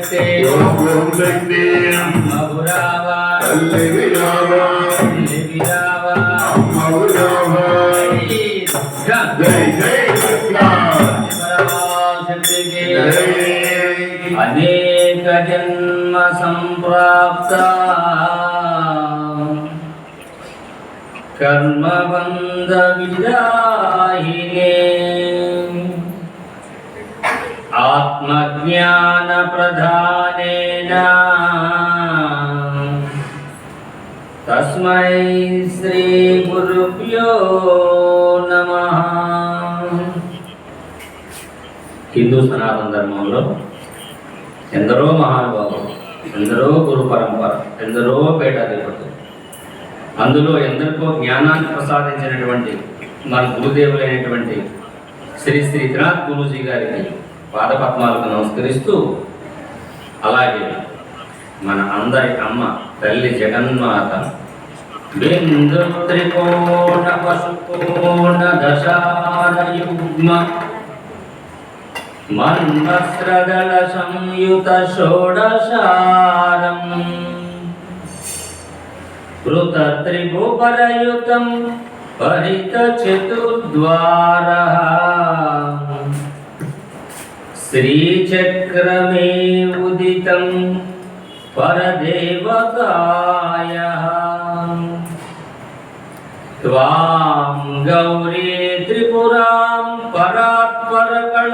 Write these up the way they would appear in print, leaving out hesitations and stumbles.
శక్తి అమ్మగురావా తల్లి విరావా అమ్మగురావా జై జై దుర్గా శక్తికి అనేక జన్మ సంప్రాప్త కర్మబంధ విదాయినే ఆత్మజ్ఞాన ప్రధానేన తస్మై శ్రీ గురుభ్యో నమః. హిందూ సనాతన ధర్మంలో ఎందరో మహానుభావులు, ఎందరో గురు పరంపర, ఎందరో పీఠాధిపతులు, అందులో ఎందరికో జ్ఞానాన్ని ప్రసాదించినటువంటి మన గురుదేవులైనటువంటి శ్రీ శ్రీ త్రినాథ్ గురూజీ గారికి పాదపద్మాలకు నమస్కరిస్తూ, అలాగే మన అందరి అమ్మ తల్లి జగన్మాత బిందు త్రికోణ పశుకోణ దశారయుగ్మ మన్మస్రదళ సంయుత షోడశారం కృత త్రిభువరయుతం పరిత చతుర్ద్వార శ్రీచక్రమే ఉదితం పరదేవతాయ త్వాం గౌరీ త్రిపురాం పరాత్పరకళాం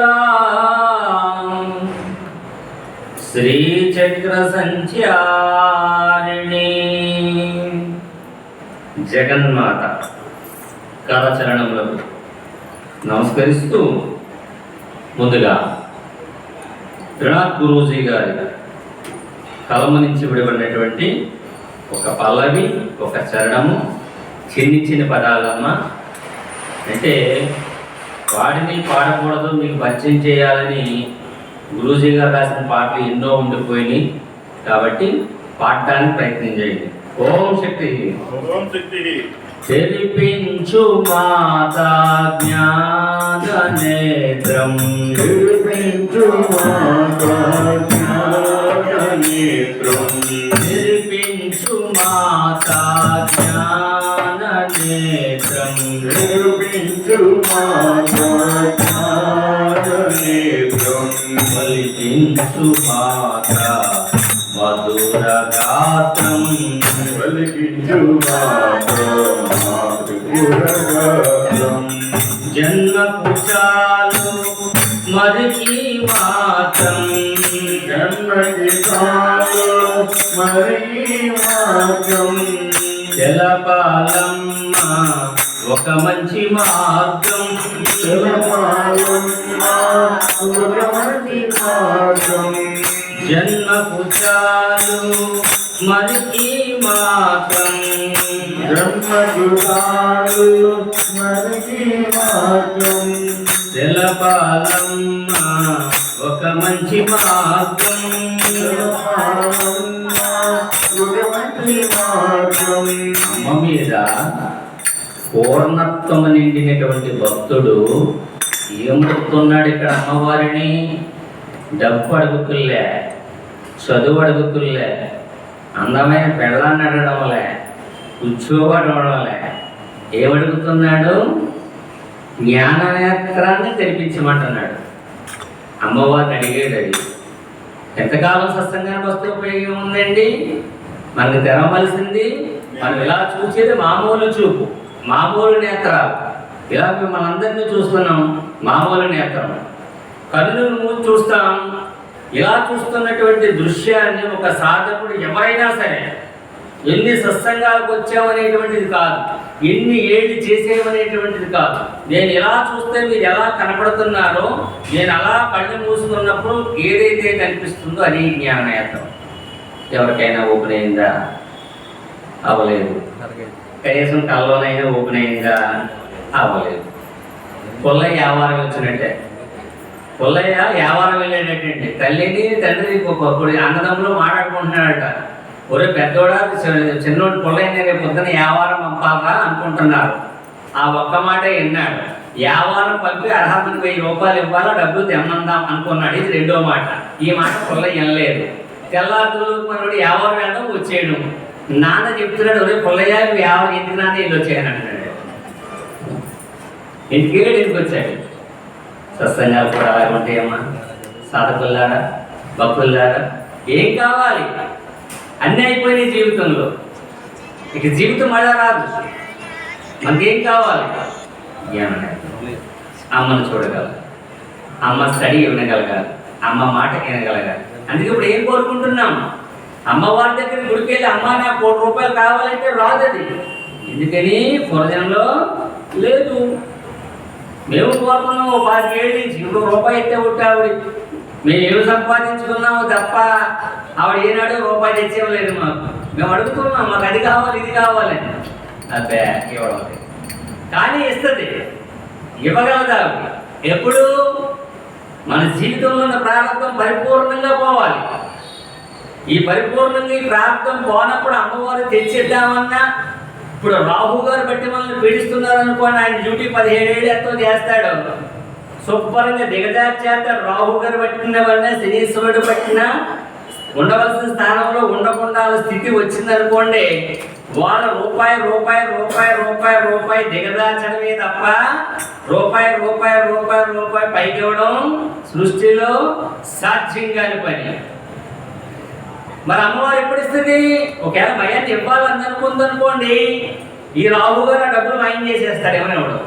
శ్రీచక్ర సంచారిణి జగన్మాత కరచరణములకు నమస్కరిస్తూ, ముందుగా త్రినాథ్ గురూజీ గారి కలమ నుంచి విడబడినటువంటి ఒక పల్లవి, ఒక చరణము, చిన్ని చిన్ని పదాలమ్మ. అంటే వాటిని పాడకూడదు, మీకు పరిచయం చేయాలని గురూజీ గారు రాసిన పాటలు ఎన్నో ఉండిపోయినాయి, కాబట్టి పాడటానికి ప్రయత్నం చేయండి. ఓం శక్తి. తెరిపించు మాతా జ్ఞాన నేత్రం, తెరిపించు మాతా జ్ఞాన నేత్రం, తెరిపించు మాతా జ్ఞాన నేత్రం, తెరిపించు మాతా జ్ఞాన నేత్రం, ఫలితించు మాతా మధుర గాత్రం, పలికించు మాతా మధుర గాత్రం, జన్మకు చాలు మరికి మాత్రం, జన్మకి చాలు మరి మార్గం, తెలపాలమ్మ ఒక మంచి మార్గం, తెలపాలమ్మ ఒక మంచి మార్గం, జన్మకు చాలు మరికి మాత్రం, జన్మకు చాలు మరి మార్గం, తెలపాలమ్మ ఒక మంచి మార్గం, తెలపాలమ్మ ఒక మంచి మార్గం. అమ్మ మీద పూర్ణత్వం నిండినటువంటి భక్తుడు ఏం చెప్తున్నాడు ఇక్కడ అమ్మవారిని? డబ్బు అడుగుతుల్లే, చదువు అడుగుతుల్లే, అందమైన పెళ్ళాన్ని అడగడంలే, కూర్చోబడడంలే, ఏమడుగుతున్నాడు? జ్ఞాననేత్రాన్ని తెరిపించమంటున్నాడు. అమ్మవారిని అడిగేది అది. ఎంతకాలం సత్సంగానికి వస్తే ఉపయోగం ఉందండి? మనకు తెరవలసింది, మనం ఇలా చూసేది మామూలు చూపు, మామూలు నేత్రాలు. ఇలా మనందరినీ చూస్తున్నాం, మామూలు నేత్రం. కన్నును మూసి చూస్తాం. ఇలా చూస్తున్నటువంటి దృశ్యాన్ని ఒక సాధకుడు ఎవరైనా సరే, ఎన్ని సత్సంగాలకు వచ్చామనేటువంటిది కాదు, ఎన్ని ఏళ్ళు చేసేవనేటువంటిది కాదు, నేను ఎలా చూస్తే మీరు ఎలా కనపడుతున్నారో, నేను అలా కళ్ళు మూసుకున్నప్పుడు ఏదైతే కనిపిస్తుందో అది జ్ఞాననేత్రం. ఎవరికైనా ఓపెన్ అయిందా? అవ్వలేదు. కనీసం కళ్ళలోనైనా ఓపెన్ అయిందా? అవ్వలేదు. పుల్లయ్య వ్యాపారం వచ్చినట్టే. పుల్లయ్య వ్యాపారం వెళ్ళేటట్టండి. తల్లిని తండ్రి ఇప్పుడు అన్నదమ్ములు మాట్లాడుకుంటున్నాడట. ఒరే పెద్దోడా, చిన్నోడు పుల్లయ్య రేపు పొద్దున వ్యాపారం పంపాలా అనుకుంటున్నారు. ఆ ఒక్క మాట విన్నాడు. యావారం పంపి అర్హతకు 1000 రూపాయలు ఇవ్వాలా, డబ్బులు తెమ్మందాం అనుకున్నాడు. ఇది రెండో మాట. ఈ మాట పుల్లయ్య వినలేదు. తెల్లారులు మనోడు యావారం వెళ్ళడం వచ్చేయడం. నాన్న చెప్తున్నాడు, రే పుల్లయ్య నువ్వు యావారం ఎందుకు నాన్న ఇల్లు వచ్చాయని అంటున్నాడు. ఇంటికి వెళ్ళాడు, ఇంటికి వచ్చాడు. సత్సంగాలు కూడా అలాగే ఉంటాయమ్మా. సాధకుల్లారా, భక్తుల్లారా, ఏం కావాలి? అన్నీ అయిపోయినాయి జీవితంలో. ఇక జీవితం మళ్ళా రాదు. మనకేం కావాలి? జ్ఞానం. అమ్మను చూడగలగాలి, అమ్మ స్టడీ వినగలగాలి, అమ్మ మాట వినగలగాలి. అందుకే ఇప్పుడు ఏం కోరుకుంటున్నాం? అమ్మవారి దగ్గర గుడికి వెళ్ళి అమ్మ నాకు 1 కోటి రూపాయలు కావాలంటే రాదు. అది ఎందుకని పూర్వజనంలో లేదు. మేము కోరుకున్నాం 5 ఏళ్ళ నుంచి. ఇప్పుడు రూపాయి అయితే ఒకటి ఆవిడ మేము ఏమి సంపాదించుకున్నాము తప్ప ఆవిడ ఏనాడు రూపాయి తెచ్చేవలేదు మాకు. మేము అడుగుతున్నాం, మాకు అది కావాలి ఇది కావాలని. అబ్బే ఇవ్వడం కానీ ఇస్తుంది, ఇవ్వగలదు ఆవిడ. ఎప్పుడు? మన జీవితంలో ఉన్న ప్రారంభం పరిపూర్ణంగా పోవాలి. ఈ పరిపూర్ణంగా ఈ ప్రారంభం పోనప్పుడు అమ్మవారు తెచ్చిద్దామన్నా, ఇప్పుడు రాహు గారు బట్టి మనల్ని పీడిస్తున్నారు అనుకోండి, ఆయన డ్యూటీ 17 ఏళ్ళు ఎంతో చేస్తాడు, శుభ్రంగా దిగజార్చేస్తాడు. రాహు గారు పట్టిన వల్ల శనీశ్వరుడు పట్టిన ఉండవలసిన స్థానంలో ఉండకుండా స్థితి వచ్చిందనుకోండి, వాళ్ళ రూపాయి రూపాయి రూపాయి రూపాయి రూపాయి దిగజార్చడమే తప్ప రూపాయి రూపాయి రూపాయి రూపాయి పైకి ఇవ్వడం సృష్టిలో సాధ్యం కాని పని. మరి అమ్మవారు ఎప్పుడు ఇస్తుంది? ఒకవేళ భయాన్ని ఇవ్వాలని అనుకుందనుకోండి, ఈ రాహు గారు ఆ డబ్బులు మాయం చేసేస్తాడు ఎవరెవడు.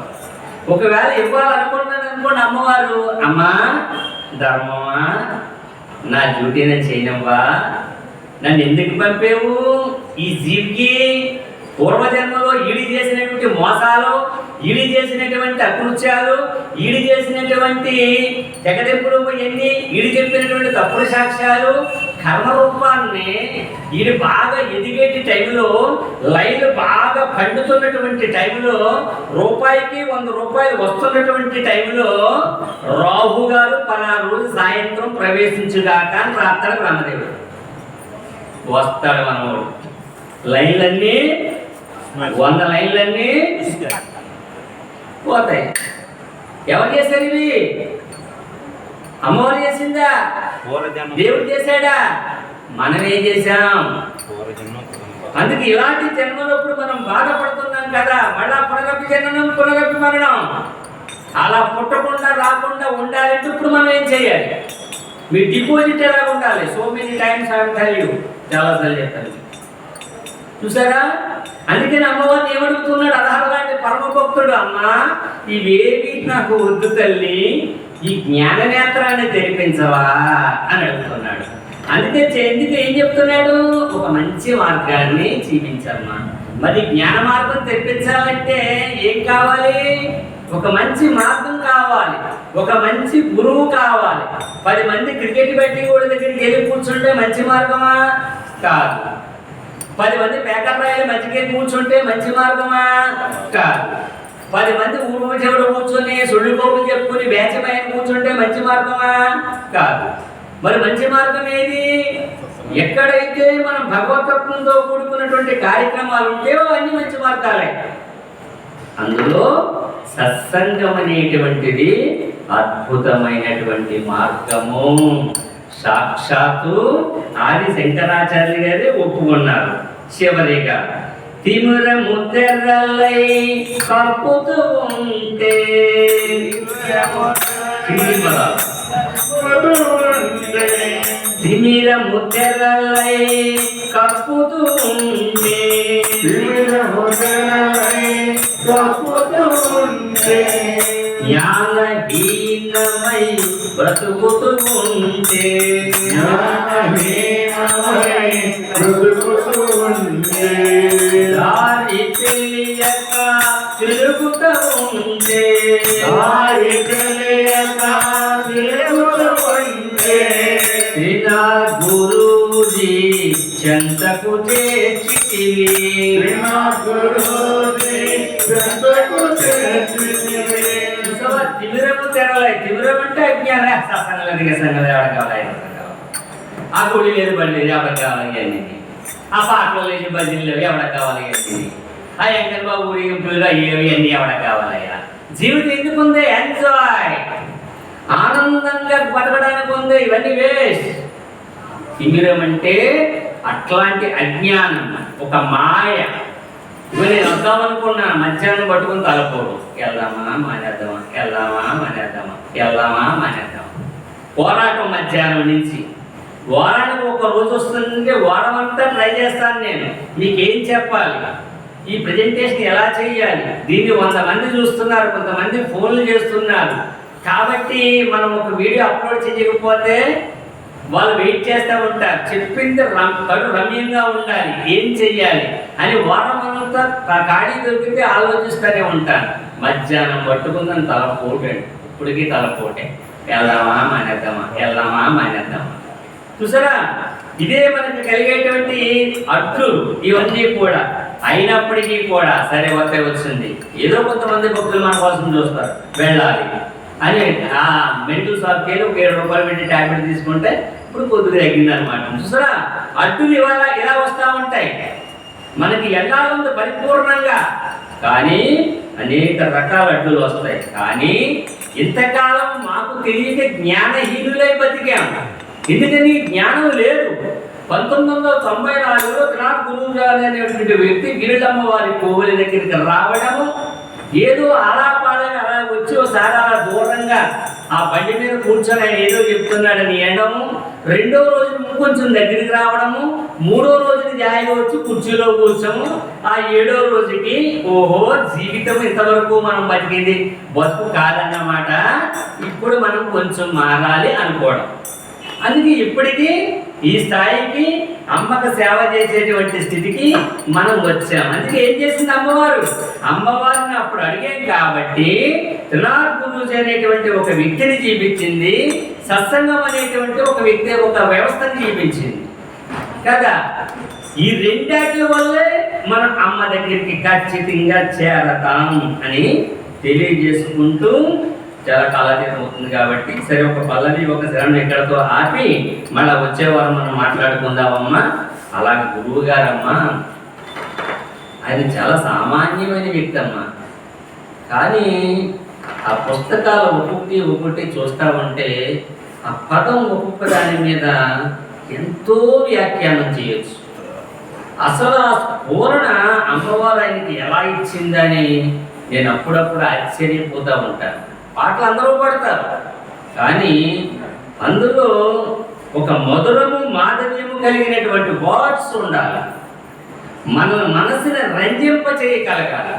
ఒకవేళ ఇవ్వాలనుకున్నాను అనుకోండి, అమ్మవారు అమ్మా ధర్మమా నా డ్యూటీ నేను చేయనవ్వా, నన్ను ఎందుకు పంపేవు? ఈ జీవికి పూర్వజన్మలో ఈడి చేసినటువంటి మోసాలు, ఈడి చేసినటువంటి అకృత్యాలు, ఈడి చేసినటువంటి తెగదెంపులు ఎన్ని, ఈడి చెప్పినటువంటి తప్పుడు సాక్ష్యాలు, కర్మ రూపాన్ని ఈడు బాగా ఎదిగేటి టైంలో, లైన్ బాగా పండుతున్నటువంటి టైంలో, రూపాయికి 100 రూపాయలు వస్తున్నటువంటి టైంలో రాహు గారు పలానా రోజు సాయంత్రం ప్రవేశించుగాక అని రాస్తాడు బ్రహ్మదేవుడు. వస్తాడు మనవాడు. లైన్లన్నీ 100 లైన్లన్నీ పోతాయి. ఎవరు చేశారు ఇవి? అమ్మవారు చేసిందా? దేవుడు చేశాడా? మనం ఏం చేశాం? అందుకే ఇలాంటి జన్మలప్పుడు మనం బాధపడుతున్నాం కదా. మళ్ళా పునరపి జననం పునరపి మరణం. అలా పుట్టకుండా రాకుండా ఉండాలంటే ఇప్పుడు మనం ఏం చేయాలి? మీ డిపాజిట్ ఎలా ఉండాలి? So many times I tell you, చాలాసార్లు చెప్పాను. చూసారా? అందుకని అమ్మవారిని ఏమడుగుతున్నాడు అర్హత లాంటి పరమ భక్తుడు, అమ్మా ఇవేవి నాకు వద్దు తల్లి, ఈ జ్ఞాననేత్రాన్ని తెరిపించవా అని అడుగుతున్నాడు. అందుకే ఎందుకు ఏం చెప్తున్నాడు? ఒక మంచి మార్గాన్ని చూపించమ్మా. మరి జ్ఞాన మార్గం తెప్పించాలంటే ఏం కావాలి? ఒక మంచి మార్గం కావాలి, ఒక మంచి గురువు కావాలి. 10 మంది క్రికెట్ బెట్టింగ్ కూడా దగ్గరికి వెళ్ళి కూర్చుంటే మంచి మార్గమా? కాదు. 10 మంది పేకర్ రాయలు మధ్యకి కూర్చుంటే మంచి మార్గమా? కాదు. 10 మంది ఊరు చెవుడు కూర్చొని సొల్లు కోపం చెప్పుకుని బ్యాచ్ పైన కూర్చుంటే మంచి మార్గమా? కాదు. మరి మంచి మార్గం ఏది? ఎక్కడైతే మనం భగవతత్వంతో కూడుకున్నటువంటి కార్యక్రమాలు ఉంటాయో అన్ని మంచి మార్గాలే. అందులో సత్సంగం అనేటువంటిది అద్భుతమైనటువంటి మార్గము. సాక్షాత్తు ఆది శంకరాచార్య గారే ఒప్పుకున్నారు. చివరిగా తిమిర ముద్దెర్రలై కప్పుతూ ఉంటే, తిమిర ముద్దెర్రలై కప్పుతూ ఉంటే, జ్ఞానహీనమై బ్రతుకుతూ ఉంటే, దారి తెలియక తిరుగుతూ ఉంటే, నా గురూజీ చెంతకు చేర్చితివి, తిమిరము తెరలే. తిమిరం అంటే అజ్ఞాన సంగతి ఎవడ కావాలి, ఆ గుడి లేదు బడి లేదు ఎవడ కావాలి అని, ఆ పాటలు లేని భజనలు ఎవడ కావాలి అని, ఆ వెంకట బాబు ఊరేగింపులు అయ్యేవి అన్ని ఎవడ కావాలయ్యా. జీవితం ఎందుకు ఉంది? ఎంజాయ్, ఆనందంగా బతకడానికి ఉంది. ఇవన్నీ వేస్ట్. తిమిరం అంటే అట్లాంటి అజ్ఞానం, ఒక మాయ. ఇవి నేను వద్దామనుకున్నాను, మధ్యాహ్నం పట్టుకుని తలపోవడం, వెళ్దామా మానేద్దామా, వెళ్దామా మానేద్దామా, వెళ్దామా మానేద్దామా, పోరాటం మధ్యాహ్నం నుంచి. వారానికి ఒక రోజు వస్తుందంటే వారం అంతా ట్రై చేస్తాను నేను. మీకేం చెప్పాలి, ఈ ప్రజెంటేషన్ ఎలా చేయాలి, దీన్ని 100 మంది చూస్తున్నారు, కొంతమంది ఫోన్లు చేస్తున్నారు. కాబట్టి మనం ఒక వీడియో అప్లోడ్ చేయకపోతే వాళ్ళు వెయిట్ చేస్తూ ఉంటారు. చెప్పింది కడు రమ్యంగా ఉండాలి, ఏం చెయ్యాలి అని వారం అంతా ఖాళీ దొరికితే ఆలోచిస్తూనే ఉంటాను. మధ్యాహ్నం పట్టుకుందని తలపోటండి, ఇప్పటికీ తలపోటే. వెళ్దామా మానేద్దామా, వెళ్దామా మానేద్దామా. చూసారా, ఇదే మనకి కలిగేటువంటి అడ్డు ఇవన్నీ కూడా. అయినప్పటికీ కూడా సరే వస్తే వచ్చింది, ఏదో కొంతమంది భక్తులు మన కోసం చూస్తారు, వెళ్ళాలి అని ఆ మెడికల్ షాప్కి వెళ్ళి ఒక 7 రూపాయలు పెట్టి ట్యాబ్లెట్ తీసుకుంటే ఇప్పుడు కొద్దిగా తగ్గిందనమాట. చూసారా, అడ్డులు ఇవాళ ఇలా వస్తూ ఉంటాయి. మనకి వెళ్ళాలంటే పరిపూర్ణంగా, కానీ అనేక రకాల అడ్డులు వస్తాయి. కానీ ఇంతకాలం మాకు తెలియక జ్ఞానహీనులై బతికాము. ఎందుకని జ్ఞానం లేదు. 1994లో త్రినాథ్ గురువుగారు అనేటువంటి వ్యక్తి గిరిజమ్మ వారి కోవెల దగ్గరికి రావడము, ఏదో ఆలాపాలగా అలా వచ్చి ఒకసారి అలా దూరంగా ఆ బండి మీద కూర్చొని ఆయన ఏదో చెప్తున్నాడని అనడము, 2వ రోజు కొంచెం దగ్గరికి రావడము, 3వ రోజుకి జాయిగా వచ్చి కుర్చీలో కూర్చోము, ఆ 7వ రోజుకి ఓహో జీవితం ఇంతవరకు మనం బతికింది బతుకు కాదన్నమాట, ఇప్పుడు మనం కొంచెం మారాలి అనుకోవడం. అందుకే ఇప్పటికీ ఈ స్థాయికి అమ్మకు సేవ చేసేటువంటి స్థితికి మనం వచ్చాం. అందుకే ఏం చేసింది అమ్మవారు? అమ్మవారిని అప్పుడు అడిగాం కాబట్టి త్రినాథ్ గురూజీ అనేటువంటి ఒక వ్యక్తిని చూపించింది, సత్సంగం అనేటువంటి ఒక వ్యక్తి ఒక వ్యవస్థను చూపించింది కదా. ఈ రెండాటి వల్లే మనం అమ్మ దగ్గరికి ఖచ్చితంగా చేరతాం అని తెలియజేసుకుంటూ చాలా కాలాతీతం అవుతుంది కాబట్టి సరే ఒక పల్లవి ఒక శరణం ఎక్కడతో ఆపి మళ్ళీ వచ్చేవారు మనం మాట్లాడుకుందామమ్మా. అలాగే గురువు గారమ్మా, ఆయన చాలా సామాన్యమైన వ్యక్తి అమ్మా, కానీ ఆ పుస్తకాలు ఒక్కొక్కటి చూస్తూ ఉంటే ఆ పదం ఒక్కొక్క దాని మీద ఎంతో వ్యాఖ్యానం చేయొచ్చు. అసలు ఆ పూర్ణ అమ్మవారు ఆయనకి ఎలా ఇచ్చిందని నేను అప్పుడప్పుడు ఆశ్చర్యపోతూ ఉంటాను. పాటలు అందరూ పాడతారు, కానీ అందులో ఒక మధురము మాధుర్యము కలిగినటువంటి వర్డ్స్ ఉండాలి, మన మనసుని రంజింప చేయగలగాలి.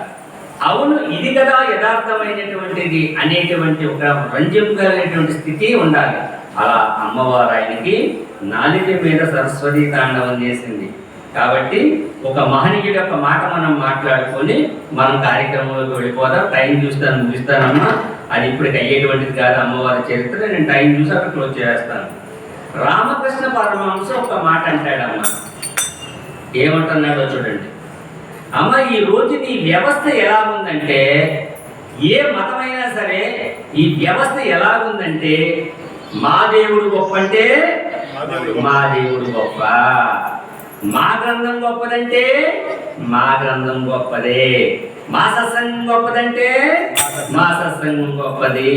అవును ఇది కదా యథార్థమైనటువంటిది అనేటువంటి ఒక రంజింపగలిగినటువంటి స్థితి ఉండాలి. అలా అమ్మవారు ఆయనకి నాలుక మీద సరస్వతి తాండవం చేసింది. కాబట్టి ఒక మహనీయుడి యొక్క మాట మనం మాట్లాడుకొని మనం కార్యక్రమంలోకి వెళ్ళిపోదాం. టైం చూస్తాను, ముగిస్తానమ్మా. అది ఇప్పటికి అయ్యేటువంటిది కాదు అమ్మవారి చరిత్ర. నేను టైం చూసి అక్కడ క్లోజ్ చేస్తాను. రామకృష్ణ పరమహంస ఒక మాట అంటాడమ్మా. ఏమంటున్నాడో చూడండి. అమ్మ, ఈ రోజు నీ వ్యవస్థ ఎలా ఉందంటే, ఏ మతమైనా సరే ఈ వ్యవస్థ ఎలా ఉందంటే, మా దేవుడు గొప్ప అంటే మా దేవుడు గొప్ప, మా గ్రంథం గొప్పదంటే మా గ్రంథం గొప్పదే, మా సత్సంగం గొప్పదంటే మా సత్సంగం గొప్పది.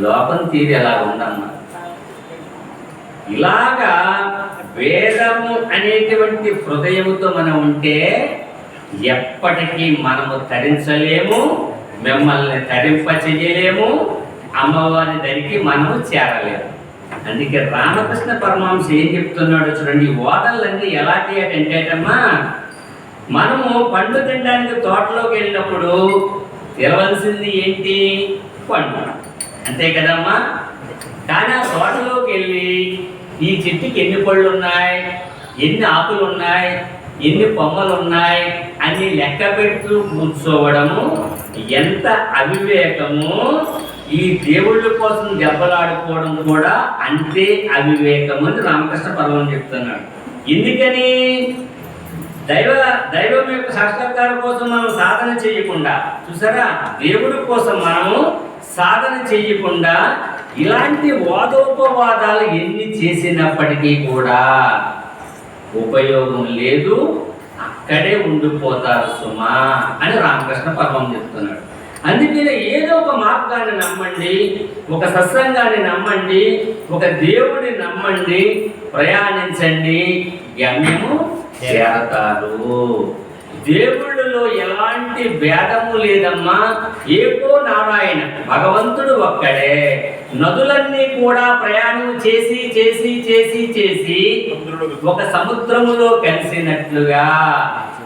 లోకం తీరు ఎలా ఉందమ్మా. ఇలాగా వేదము అనేటువంటి హృదయముతో మనం ఉంటే ఎప్పటికీ మనము తరించలేము, మిమ్మల్ని తరింప చెయ్యలేము, అమ్మవారి దగ్గరికి మనము చేరలేము. అందుకే రామకృష్ణ పరమహంస ఏం చెప్తున్నాడో చూడండి. ఈ ఓటర్లన్నీ ఎలాంటి అంటేటమ్మా, మనము పండు తినడానికి తోటలోకి వెళ్ళినప్పుడు తెలవలసింది ఏంటి? పండు, అంతే కదమ్మా. కానీ ఆ తోటలోకి వెళ్ళి ఈ చెట్టుకి ఎన్ని పళ్ళు ఉన్నాయి, ఎన్ని ఆకులు ఉన్నాయి, ఎన్ని కొమ్మలు ఉన్నాయి అని లెక్క పెడుతూ కూర్చోవడము ఎంత అవివేకము. ఈ దేవుళ్ళ కోసం దెబ్బలాడుకోవడం కూడా అంతే అవివేకము అని రామకృష్ణ పరమహంస చెప్తున్నాడు. ఎందుకని? దైవం యొక్క సాక్షాత్కారం కోసం మనం సాధన చేయకుండా, చూసారా, దేవుడి కోసం మనము సాధన చేయకుండా ఇలాంటి వాదోపవాదాలు ఎన్ని చేసినప్పటికీ కూడా ఉపయోగం లేదు, అక్కడే ఉండిపోతారు సుమా అని రామకృష్ణ పరమహంస చెప్తున్నాడు. అందుకనే ఏదో ఒక మార్గాన్ని నమ్మండి, ఒక సత్సంగాన్ని నమ్మండి, ఒక దేవుడిని నమ్మండి, ప్రయాణించండి, గమ్యము చేరతారు. దేవుళ్ళలో ఎలాంటి భేదము లేదమ్మా. ఏకో నారాయణ, భగవంతుడు ఒక్కడే. నదులన్నీ కూడా ప్రయాణం చేసి చేసి చేసి చేసి ఒక సముద్రములో కలిసినట్లుగా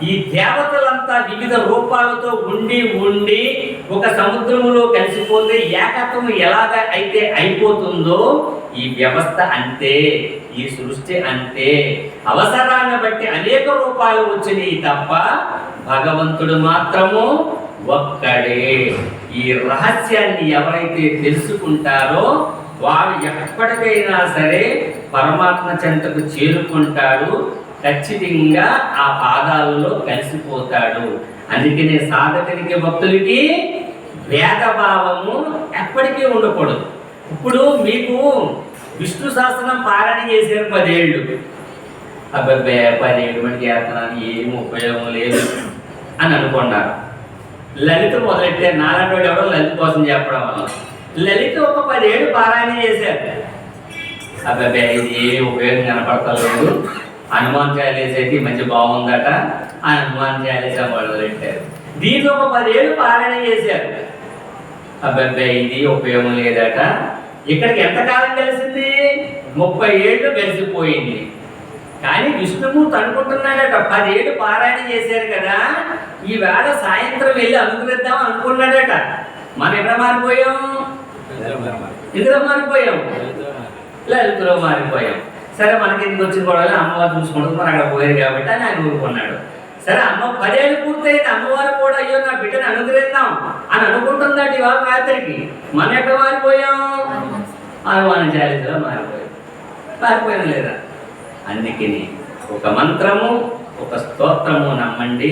ఈ దేవతలంతా వివిధ రూపాలతో ఉండి ఉండి ఒక సముద్రములో కలిసిపోతే ఏకత్వం ఎలాగ అయితే అయిపోతుందో ఈ వ్యవస్థ అంతే, ఈ సృష్టి అంతే. అవసరాన్ని బట్టి అనేక రూపాలు వచ్చినాయి తప్ప భగవంతుడు మాత్రము ఒక్కడే. ఈ రహస్యాన్ని ఎవరైతే తెలుసుకుంటారో వారు ఎప్పటికైనా సరే పరమాత్మ చెంతకు చేరుకుంటాడు, ఖచ్చితంగా ఆ పాదాలలో కలిసిపోతాడు. అందుకనే సాధకునికి భక్తులకి భేదభావము ఎప్పటికీ ఉండకూడదు. ఇప్పుడు మీకు విష్ణు సహస్రం పారాయణ చేశారు 10 ఏళ్ళు, అబ్బాయి 10 ఏళ్ళు మనకి చేస్తున్నాను ఏం ఉపయోగం లేదు అని అనుకున్నారు. లలిత మొదలెట్టారు. నాలాంటి ఎవరో లలిత కోసం చెప్పడం వల్ల లలిత ఒక 10 ఏళ్ళు పారాయణ చేశారు. అబ్బాయి ఇది ఏ ఉపయోగం కనపడతలేదు, హనుమాన్ చాలీస అయితే మంచి బాగుందట, ఆ హనుమాన్ చాలీస మొదలెట్టారు. దీన్ని ఒక 10 ఏళ్ళు పారాయణ చేశారు. అబ్బాయి ఇది ఉపయోగం లేదట. ఇక్కడికి ఎంతకాలం కలిసింది? 30 ఏళ్ళు కలిసిపోయింది. కానీ విష్ణుమూర్తి అనుకుంటున్నాడట 10 ఏళ్ళు పారాయణ చేశారు కదా, ఈవేళ సాయంత్రం వెళ్ళి అనుగ్రహిద్దాం అనుకున్నాడట. మనం ఎక్కడ మారిపోయాం? ఇందులో మారిపోయాం, లలితలో మారిపోయాం. సరే మనకి ఎందుకు వచ్చిన కూడా అమ్మవారు చూసుకుంటుంది, మరి అక్కడ పోయారు కాబట్టి అని ఆయన ఊరుకున్నాడు. సరే అమ్మ 10 ఏళ్ళు పూర్తయింది, అమ్మవారు కూడా అయ్యో నా బిడ్డను అనుగ్రహిద్దాం అని అనుకుంటుందట ఇవాళ రాత్రికి. మనం ఎక్కడ మారిపోయాం? హనుమాన్ చాలీసలో మారిపోయాం లేదా? అందుకని ఒక మంత్రము, ఒక స్తోత్రము నమ్మండి,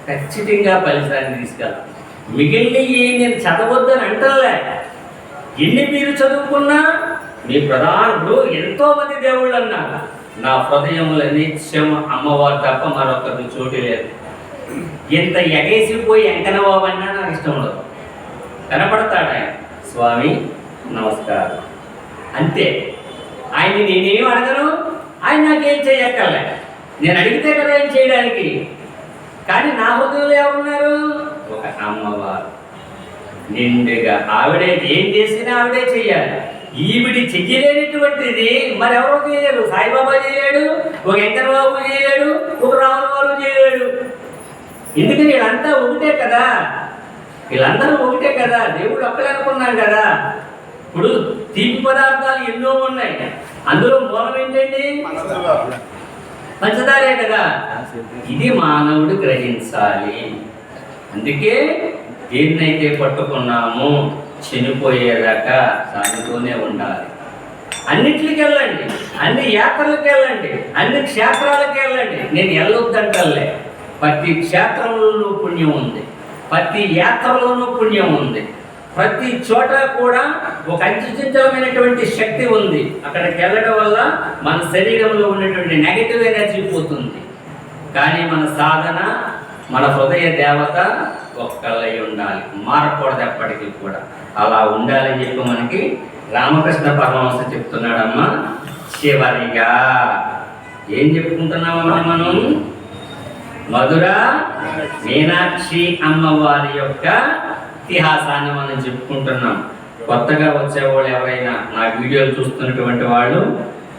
ఖచ్చితంగా ఫలితాన్ని తీసుకెళ్ళాలి. మిగిలిన నేను చదవద్దని అంటలే. ఎన్ని మీరు చదువుకున్నా మీ ప్రధానుడు ఎంతో మంది దేవుళ్ళు అన్నారు. నా హృదయముల నిత్యం అమ్మవారు తప్ప మరొకరి చోటు లేదు. ఎంత ఎగేసిపోయి ఎంకనబాబు అన్నా నాకు ఇష్టం ఉండదు. కనపడతాడు ఆయన, స్వామి నమస్కారం అంతే. ఆయన్ని నేనేం అడగను, ఆయన నాకేం చేయక్కర్లే. నేను అడిగితే కదా ఏం చేయడానికి. కానీ నా హృదయంలో ఎవరున్నారు? ఒక అమ్మవారు నిండుగా. ఆవిడే ఏం చేసినా ఆవిడే చెయ్యాలి. ఈవిడి చెయ్యలేనటువంటిది మరెవరో చేయలేడు. సాయిబాబా చేయలేడు, ఒక వెంకటబాబు చేయలేడు, ఒక రాముల వారు చేయలేడు. ఎందుకని వీళ్ళంతా ఒకటే కదా, వీళ్ళందరూ ఒకటే కదా, దేవుడు ఒక్కడే అనుకున్నాం కదా. ఇప్పుడు తీపి పదార్థాలు ఎన్నో ఉన్నాయి, అందులో మూలం ఏంటండి? పంచదారే కదా. ఇది మానవుడు గ్రహించాలి. అందుకే దేన్నైతే పట్టుకున్నామో చనిపోయేదాకా దానితోనే ఉండాలి. అన్నిటికి వెళ్ళండి, అన్ని యాత్రలకు వెళ్ళండి, అన్ని క్షేత్రాలకు వెళ్ళండి. నేను వెళ్ళొద్దంటలే. ప్రతి క్షేత్రంలోనూ పుణ్యం ఉంది, ప్రతి యాత్రలోనూ పుణ్యం ఉంది. ప్రతి చోట కూడా ఒక అత్యున్నతమైనటువంటి శక్తి ఉంది. అక్కడికి వెళ్ళడం వల్ల మన శరీరంలో ఉన్నటువంటి నెగటివ్ ఎనర్జీ పోతుంది. కానీ మన సాధన, మన హృదయ దేవత ఒక్కళ్ళై ఉండాలి, మారకూడదు ఎప్పటికీ కూడా. అలా ఉండాలని చెప్పి మనకి రామకృష్ణ పరమహంస చెప్తున్నాడమ్మా. చివరిగా ఏం చెప్పుకుంటున్నామమ్మా మనం? మధుర మీనాక్షి అమ్మవారి యొక్క ఇతిహాసాన్ని మనం చెప్పుకుంటున్నాం. కొత్తగా వచ్చేవాళ్ళు ఎవరైనా నా వీడియోలు చూస్తున్నటువంటి వాళ్ళు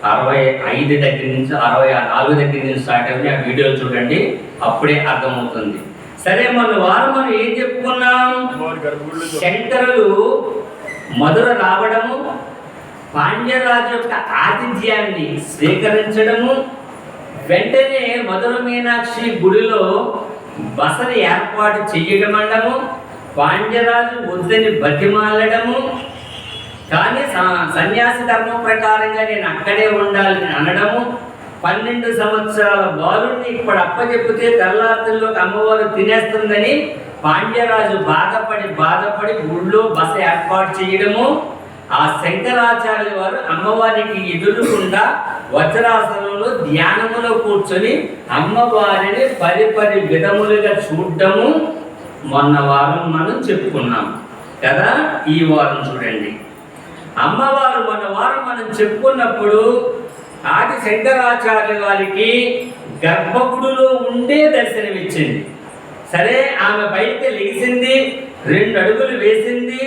65 దగ్గర నుంచి 64 దగ్గర నుంచి స్టార్ట్ అయ్యి ఆ వీడియోలు చూడండి, అప్పుడే అర్థమవుతుంది. సరే, మన వారు మనం ఏం చెప్పుకున్నాం? శంకరులు మధుర రావడము, పాండ్యరాజు యొక్క ఆతిథ్యాన్ని స్వీకరించడము, వెంటనే మధుర మీనాక్షి గుడిలో బసని ఏర్పాటు చెయ్యడమనడము, పాండ్యరాజు వద్దని బతిమాలడము, కానీ సన్యాసి ధర్మం ప్రకారంగా నేను అక్కడే ఉండాలని అనడము, 12 సంవత్సరాల బాలుడిని ఇప్పుడు అప్పచెప్పితే తెల్లార్తుల్లోకి అమ్మవారు తినేస్తుందని పాండ్యరాజు బాధపడి ఊళ్ళో బస ఏర్పాటు చేయడము, ఆ శంకరాచార్య వారు అమ్మవారికి ఎదురుకుండా వజ్రాసనంలో ధ్యానములో కూర్చొని అమ్మవారిని 10 విధములుగా చూడడము, మొన్న వారం మనం చెప్పుకున్నాం కదా. ఈ వారం చూడండి, అమ్మవారు మొన్న వారం మనం చెప్పుకున్నప్పుడు ఆది శంకరాచార్య వారికి గర్భగుడిలో ఉండే దర్శనమిచ్చింది. సరే, ఆమె బయట లేచింది, 2 అడుగులు వేసింది.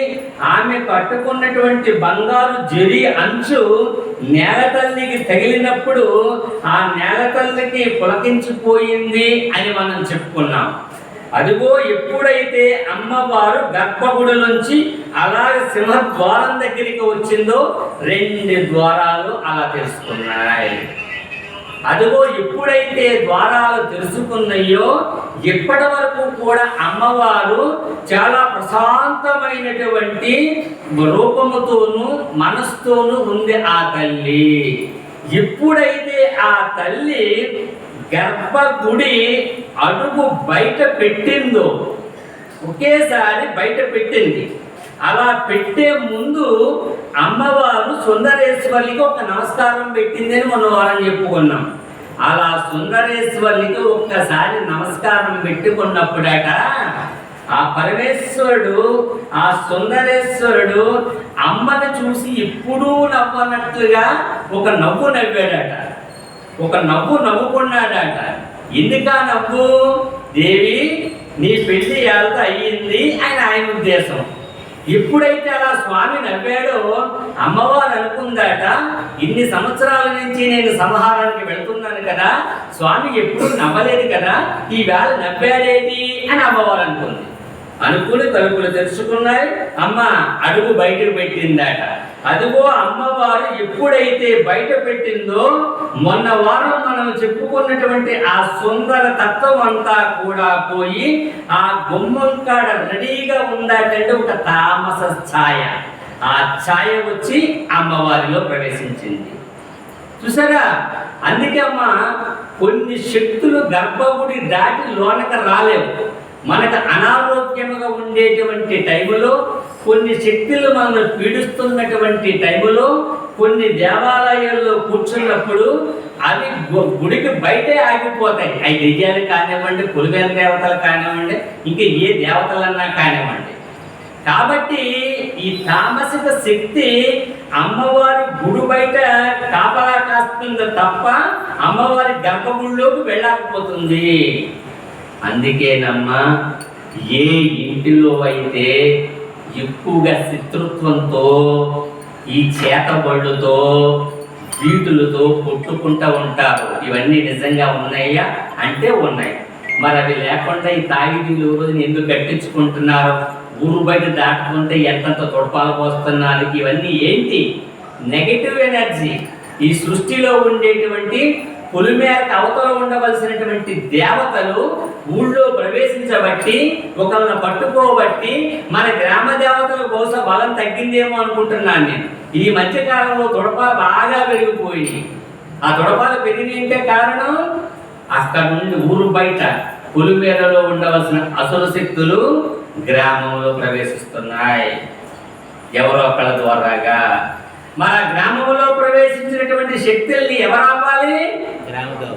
ఆమె కట్టుకున్నటువంటి బంగారు జరి అంచు నేల తల్లికి తగిలినప్పుడు ఆ నేల తల్లికి పులకించిపోయింది అని మనం చెప్పుకున్నాం. అదిగో ఎప్పుడైతే అమ్మవారు గర్భగుడి నుంచి అలాగే సింహద్వారం దగ్గరికి వచ్చిందో 2 ద్వారాలు అలా తెలుసుకున్నాయి. అదిగో ఎప్పుడైతే ద్వారాలు తెలుసుకున్నాయో ఇప్పటి వరకు కూడా అమ్మవారు చాలా ప్రశాంతమైనటువంటి రూపముతోనూ మనసుతోనూ ఉంది ఆ తల్లి. ఎప్పుడైతే ఆ తల్లి గర్భగుడి అడుగు బయట పెట్టిందో, ఒకేసారి బయట పెట్టింది. అలా పెట్టే ముందు అమ్మవారు సుందరేశ్వరికి ఒక నమస్కారం పెట్టిందని మొన్న వారం చెప్పుకున్నాం. అలా సుందరేశ్వరికి ఒక్కసారి నమస్కారం పెట్టుకున్నప్పుడట ఆ పరమేశ్వరుడు, ఆ సుందరేశ్వరుడు అమ్మని చూసి ఎప్పుడూ నవ్వనట్లుగా ఒక నవ్వు నవ్వాడట, ఒక నవ్వు నవ్వుకున్నాడట. ఎందుకా నవ్వు? దేవి నీ పెళ్లి ఏళ్ళతో అయ్యింది అని ఆయన ఉద్దేశం. ఎప్పుడైతే అలా స్వామి నవ్వాడో అమ్మవారు అనుకుందాట, ఇన్ని సంవత్సరాల నుంచి నేను సంహారానికి వెళ్తున్నాను కదా, స్వామి ఎప్పుడు నవ్వలేదు కదా, ఈవేళ నవ్వాడేది అని అమ్మవారు అనుకుంది. అనుకుని తలుపులు తెరుచుకున్నాయి. అమ్మ అడుగు బయటకు పెట్టిందట. అదిగో అమ్మవారు ఎప్పుడైతే బయట పెట్టిందో మొన్న వారం మనం చెప్పుకున్నటువంటి ఆ సుందర తత్వం అంతా కూడా పోయి ఆ గుమ్మం కాడ రెడీగా ఉందాటంటే ఒక తామస ఛాయ. ఆ ఛాయ వచ్చి అమ్మవారిలో ప్రవేశించింది. చూసారా? అందుకే అమ్మ కొన్ని శక్తులు గర్భగుడి దాటి లోనక రాలేవు. మనకు అనారోగ్యముగా ఉండేటువంటి టైములో, కొన్ని శక్తులు మనల్ని పీడిస్తున్నటువంటి టైములో, కొన్ని దేవాలయాల్లో కూర్చున్నప్పుడు అవి గుడికి బయటే ఆగిపోతాయి. అవి దెయ్యాలు కానివ్వండి, కొలువేల దేవతలు కానివ్వండి, ఇంకా ఏ దేవతలన్నా కానివ్వండి. కాబట్టి ఈ తామసిక శక్తి అమ్మవారి గుడి బయట కాపలా కాస్తుంది తప్ప అమ్మవారి గర్భగుడిలోకి వెళ్ళకపోతుంది. అందుకేనమ్మా ఏ ఇంటిలో అయితే ఎక్కువగా శత్రుత్వంతో, ఈ చేతబళ్ళుతో, వీటులతో కొట్టుకుంటూ ఉంటారు. ఇవన్నీ నిజంగా ఉన్నాయా అంటే ఉన్నాయి. మరి అవి లేకుండా ఈ తాగిదీలు రోజుని ఎందుకు కట్టించుకుంటున్నారు? ఊరు బయట దాటుకుంటే ఎంతంత తొడపాలు పోస్తున్నారు. ఇవన్నీ ఏంటి? Negative energy. ఈ సృష్టిలో ఉండేటువంటి పొలిమేరకు అవతల ఉండవలసినటువంటి దేవతలు ఊళ్ళో ప్రవేశించబట్టి, ఒకళ్ళని పట్టుకోబట్టి మన గ్రామ దేవతలు బహుశా బలం తగ్గిందేమో అనుకుంటున్నాను నేను. ఈ మధ్యకాలంలో తొడపాలు బాగా పెరిగిపోయి, ఆ తొడపాలు పెరిగినంటే కారణం అక్కడ నుండి ఊరు బయట పొలిమేరలో ఉండవలసిన అసుర శక్తులు గ్రామంలో ప్రవేశిస్తున్నాయి. ఎవరో ఒకళ్ళ ద్వారాగా. మన గ్రామంలో ప్రవేశించినటువంటి శక్తుల్ని ఎవరు ఆపాలి?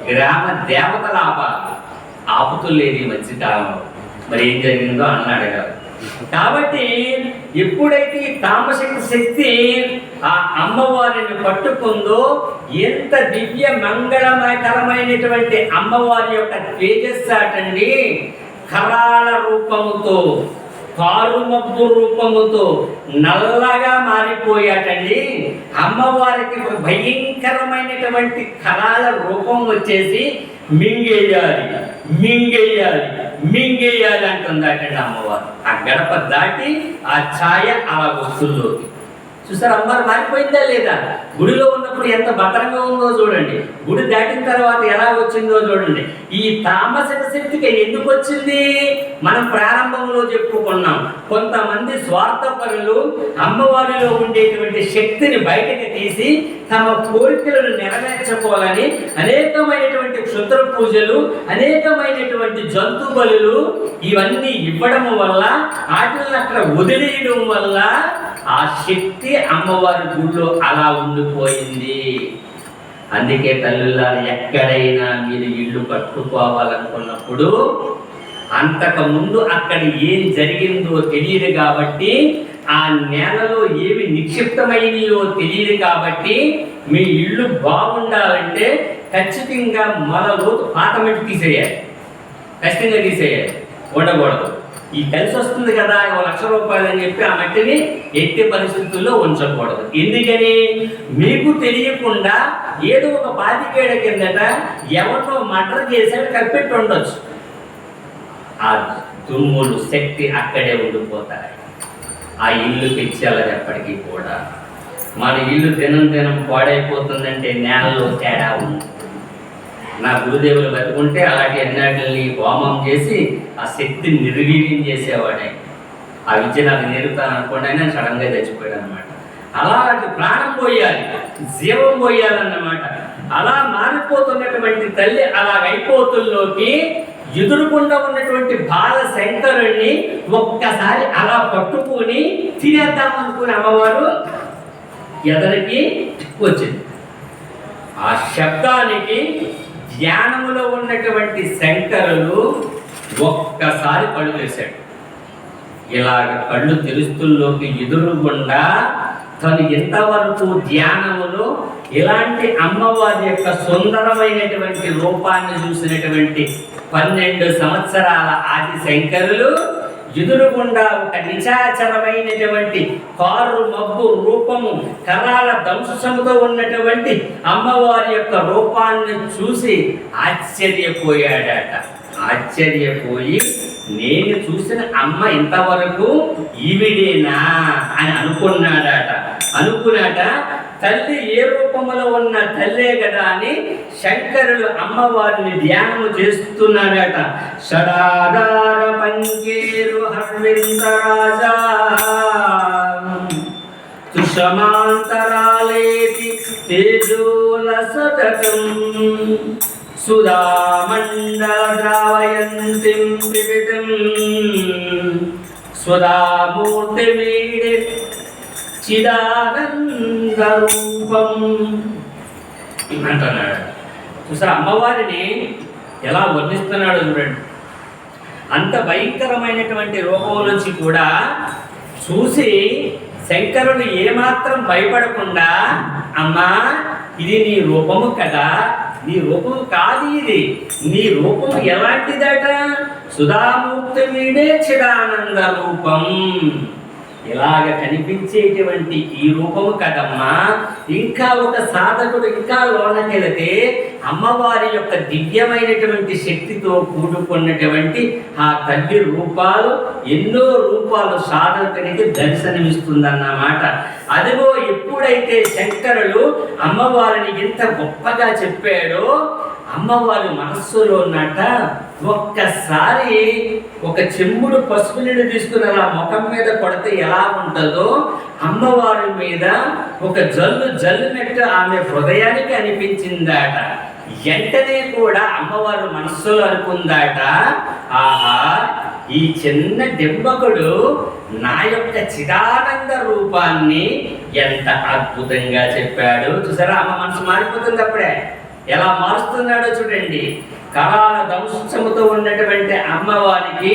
గ్రామ దేవతలు ఆపాలి. ఆపుతులేదు ఈ మధ్యకాలంలో. మరి ఏం జరిగిందో అన్నాడు కదా. కాబట్టి ఎప్పుడైతే ఈ తామసిక శక్తి ఆ అమ్మవారిని పట్టుకుందో, ఎంత దివ్య మంగళమయకరమైనటువంటి అమ్మవారి యొక్క తేజస్సాటండి. కరాళ రూపముతో, కారుమబ్బు రూపముతో నల్లగా మారిపోయాటండి. అమ్మవారికి భయంకరమైనటువంటి కరాల రూపం వచ్చేసి మింగేయాలి, మింగేయాలి, మింగేయాలి అంటుందాటండి అమ్మవారు. ఆ గడప దాటి ఆ ఛాయ అలా వస్తుల్లోకి. చూసారు అమ్మవారు మారిపోయిందా లేదా? గుడిలో ఉన్నప్పుడు ఎంత భద్రంగా ఉందో చూడండి, గుడి దాటిన తర్వాత ఎలా వచ్చిందో చూడండి. ఈ తామసిక శక్తికి ఎందుకు వచ్చింది? మనం ప్రారంభంలో చెప్పుకున్నాం. కొంతమంది స్వార్థపరులు అమ్మవారిలో ఉండేటువంటి శక్తిని బయటకు తీసి తమ కోరికలను నెరవేర్చుకోవాలని అనేకమైనటువంటి క్షుద్ర పూజలు, అనేకమైనటువంటి జంతు బలులు ఇవన్నీ ఇవ్వడం వల్ల, వాటిని అక్కడ వదిలేయడం వల్ల ఆ శక్తి అమ్మవారి గుడిలో అలా ఉండిపోయింది. అందుకే తల్లులారు, ఎక్కడైనా మీరు ఇల్లు కట్టుకోవాలనుకున్నప్పుడు అంతకుముందు అక్కడ ఏం జరిగిందో తెలియదు కాబట్టి, ఆ నేలలో ఏమి నిక్షిప్తమైనయో తెలియదు కాబట్టి, మీ ఇల్లు బాగుండాలంటే ఖచ్చితంగా మొల లోతు పాత మట్టి తీసేయాలి, ఖచ్చితంగా తీసేయాలి, ఉండకూడదు. ఈ కలిసి వస్తుంది కదా 1,00,000 రూపాయలు అని చెప్పి ఆ మట్టిని ఎట్టి పరిస్థితుల్లో ఉంచకూడదు. ఎందుకని? మీకు తెలియకుండా ఏదో ఒక 25 ఏళ్ల కిందట ఎవరితో మర్డర్ చేశాడు కప్పెట్టి ఉండొచ్చు. ఆ దుమ్ములు శక్తి అక్కడే ఉండిపోతాయి. ఆ ఇల్లు పిచ్చాలని ఎప్పటికీ కూడా. మన ఇల్లు దినం దినం పాడైపోతుందంటే నేలలో తేడా ఉంది. నా గురుదేవులు బతుకుంటే అలాంటి అన్నిటిని హోమం చేసి ఆ శక్తిని నిర్వీర్యం చేసేవాడే. ఆ విద్య నాకు నేర్పుతాను అనుకోండి, ఆయన సడన్గా చచ్చిపోయాడు అనమాట. అలాంటి ప్రాణం పోయాలి, జీవం పోయాలన్నమాట. అలా మారిపోతున్నటువంటి తల్లి అలాగైపోతుల్లోకి ఎదురుకుండా ఉన్నటువంటి బాలశంకరుణ్ణి ఒక్కసారి అలా పట్టుకొని తినేద్దామనుకుని అమ్మవారు ఎదరికి వచ్చింది. ఆ శబ్దానికి ధ్యానములో ఉన్నటువంటి శంకరులు ఒక్కసారి కళ్ళు తెరిచాడు. ఇలాగ కళ్ళు తెరుస్తుల్లోకి ఎదురుగుండా తను ఇంతవరకు ధ్యానములో ఇలాంటి అమ్మవారి యొక్క సుందరమైనటువంటి రూపాన్ని చూసినటువంటి 12 సంవత్సరాల ఆది శంకరులు ఎదురుగుండా ఒక నిశాచరమైనటువంటి కారు మబ్బు రూపము, కరాల దంశముతో ఉన్నటువంటి అమ్మవారి యొక్క రూపాన్ని చూసి ఆశ్చర్యపోయాడట. ఆశ్చర్యపోయి నేను చూసిన అమ్మ ఇంతవరకు ఈవిడేనా అని అనుకున్నాడట. అనుకున్నాట తల్లి ఏ రూపంలో ఉన్న తల్లే కదా అని శంకరులు అమ్మవారిని ధ్యానము చేస్తున్నాడట. షడాధార పంకేరు హర్విందరాజా తుషమాంతరాలేతి తేజోల సతతం సుధామండద్రావయంతిం పిబితం స్వదామూర్తిమీడే చిదానంద రూపం అంటున్నాడు. చూసారా అమ్మవారిని ఎలా వర్ణిస్తున్నాడు చూడండి. అంత భయంకరమైనటువంటి రూపం నుంచి కూడా చూసి శంకరుడు ఏమాత్రం భయపడకుండా, అమ్మా ఇది నీ రూపము కదా, నీ రూపము కాదు, ఇది నీ రూపము ఎలాంటిదట, సుధామూర్తి మీడే చిదానంద రూపం, ఇలాగ కనిపించేటువంటి ఈ రూపము కదమ్మా. ఇంకా ఒక సాధకుడు ఇంకా లోనకెళితే అమ్మవారి యొక్క దివ్యమైనటువంటి శక్తితో కూడుకున్నటువంటి ఆ తల్లి రూపాలు, ఎన్నో రూపాలు సాధకునికి దర్శనమిస్తుందన్నమాట. అదిగో ఎప్పుడైతే శంకరులు అమ్మవారిని ఎంత గొప్పగా చెప్పాడో, అమ్మవారి మనస్సులో ఉన్నట ఒక్కసారి ఒక చెంబుడు పసుపు నీళ్ళు తీసుకుని అలా ముఖం మీద కొడితే ఎలా ఉంటుందో అమ్మవారి మీద ఒక జల్లు జల్లునట్టు ఆమె హృదయానికి అనిపించిందాట. వెంటనే కూడా అమ్మవారి మనస్సులో అనుకుందాట, ఆహా ఈ చిన్న డింబకుడు నా యొక్క చిదానంద రూపాన్ని ఎంత అద్భుతంగా చెప్పాడు. చూసారా అమ్మ మనసు మారిపోతుంది. అప్పుడే ఎలా మారుస్తున్నాడో చూడండి. కరాల దంశముతో ఉన్నటువంటి అమ్మవారికి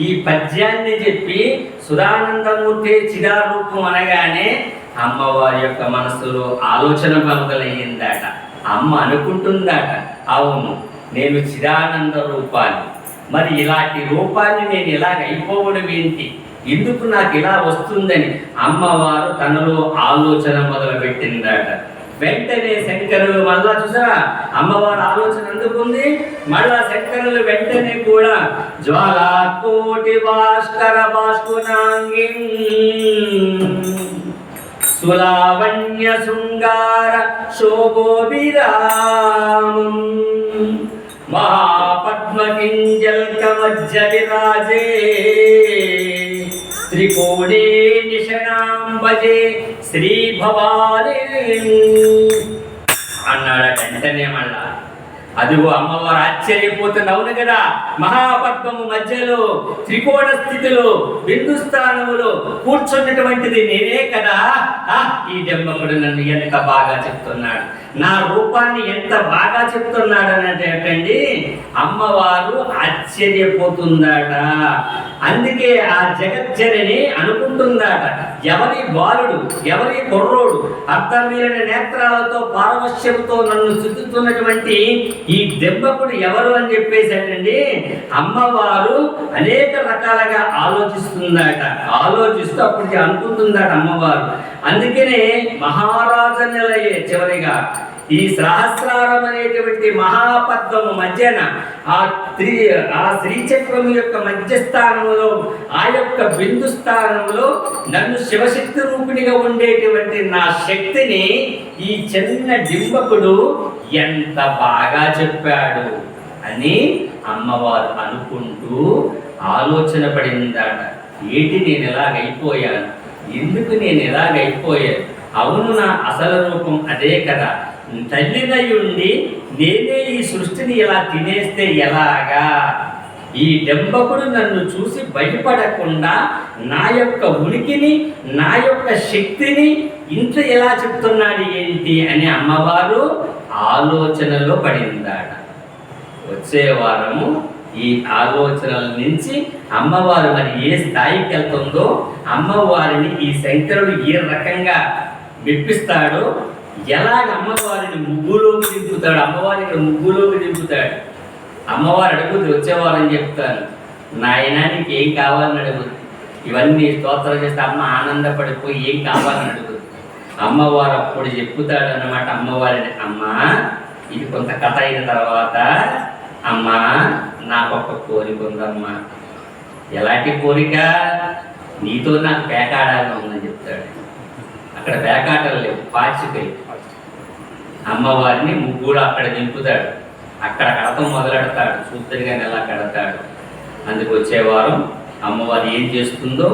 ఈ పద్యాన్ని చెప్పి సుధానందమూర్తి చిదారూపం అనగానే అమ్మవారి యొక్క మనసులో ఆలోచన మొదలయ్యిందట. అమ్మ అనుకుంటుందట, అవును నేను చిదానంద రూపాన్ని, మరి ఇలాంటి రూపాన్ని నేను ఇలాగ అయిపోవడం ఏంటి, ఎందుకు నాకు ఇలా వస్తుందని అమ్మవారు తనలో ఆలోచన మొదలు పెట్టిందట. వెంటనే శంకరులు మళ్ళా చూసారా అమ్మవారి ఆలోచన అందుకుంది. మళ్ళా శంకరులు వెంటనే కూడా జ్వాలాకోటి భాస్కర భాస్కునాంగి సులావణ్య శృంగార శోభోభిరామం మహాపద్మకింజల్కమజ్జ విరాజే త్రికోణే నిషణాం భజే శ్రీ భవానీ అన్నాడట. వెంటనే మళ్ళా అదిగో అమ్మవారు ఆశ్చర్యపోతుంది. అవును కదా, మహాపద్మము మధ్యలో త్రికోణ స్థితిలో బిందు స్థానములో కూర్చున్నటువంటిది నేనే కదా. ఈ దెబ్బకుడు నన్ను ఎంత బాగా చెప్తున్నాడు, నా రూపాన్ని ఎంత బాగా చెప్తున్నాడు అనేటండి అమ్మవారు ఆశ్చర్యపోతుందట. అందుకే ఆ జగజ్జనని అనుకుంటుందట, ఎవరి బాలుడు, ఎవరి కుర్రోడు అర్థమీరిన నేత్రాలతో పారవశ్యంతో నన్ను చుట్టుతున్నటువంటి ఈ దెబ్బకుడు ఎవరు అని చెప్పేసాడండి. అమ్మవారు అనేక రకాలుగా ఆలోచిస్తుందట. ఆలోచిస్తూ అప్పటికి అనుకుంటుందట అమ్మవారు. అందుకనే మహారాజ నిలయే చివరిగా ఈ సహస్రారం అనేటువంటి మహాపద్మము మధ్యన ఆ శ్రీచక్రం యొక్క మధ్యస్థానంలో ఆ యొక్క బిందు స్థానంలో నన్ను శివశక్తి రూపిణిగా ఉండేటువంటి నా శక్తిని ఈ చిన్న డింబకుడు ఎంత బాగా చెప్పాడు అని అమ్మవారు అనుకుంటూ ఆలోచన పడిందట. ఏంటి నేను ఎలాగైపోయాను, ఎందుకు నేను ఎలాగైపోయాను, అవును నా అసలు రూపం అదే కదా, తల్లిదయ్యుండి నేనే ఈ సృష్టిని ఇలా తినేస్తే ఎలాగా, ఈ డెంబకుడు నన్ను చూసి భయపడకుండా నా యొక్క ఉనికిని నా యొక్క శక్తిని ఇంత ఎలా చెప్తున్నాడు ఏంటి అని అమ్మవారు ఆలోచనలో పడిందాడ. వచ్చే వారము ఈ ఆలోచనల నుంచి అమ్మవారు మరి ఏ స్థాయికి వెళ్తుందో, అమ్మవారిని ఈ శంకరుడు ఏ రకంగా మెప్పిస్తాడో, ఎలాగ అమ్మవారిని ముగ్గులోకి దింపుతాడు, అమ్మవారిని ఇక్కడ ముగ్గులోకి దింపుతాడు. అమ్మవారు అడుగుతుంది, వచ్చేవారని చెప్తాను, నాయన నీకు ఏం కావాలని అడుగుతుంది. ఇవన్నీ స్తోత్రం చేస్తే అమ్మ ఆనందపడిపోయి ఏం కావాలని అడుగుతుంది. అమ్మవారు అప్పుడు చెప్పుతాడు అన్నమాట అమ్మవారిని, అమ్మ ఇది కొంత కథ అయిన తర్వాత అమ్మా నాకు ఒక కోరిక ఉందమ్మా. ఎలాంటి కోరిక, నీతో నాకు పేకాడాలని ఉందని చెప్తాడు. అక్కడ పేకాటలు లేవు, పాచికలు. అమ్మవారిని ముగ్గురు అక్కడ దింపుతాడు, అక్కడ కడతం మొదలెడతాడు, సూత్రుడిగా ఎలా కడతాడు. అందుకు వచ్చేవారం అమ్మవారు ఏం చేస్తుందో,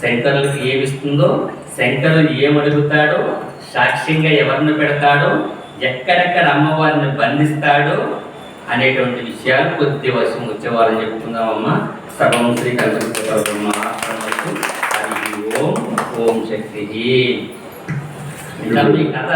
శంకరులకు ఏమిస్తుందో, శంకరులు ఏమడుగుతాడో, సాక్ష్యంగా ఎవరిని పెడతాడో, ఎక్కడెక్కడ అమ్మవారిని బంధిస్తాడో అనేటువంటి విషయాలు కొద్ది వర్షం వచ్చేవారని చెప్పుకుందామమ్మా. సర్వం శ్రీ కల్పమాశ్రమకు హరి ఓం ఓం శక్తి. ఇలా మీ కథ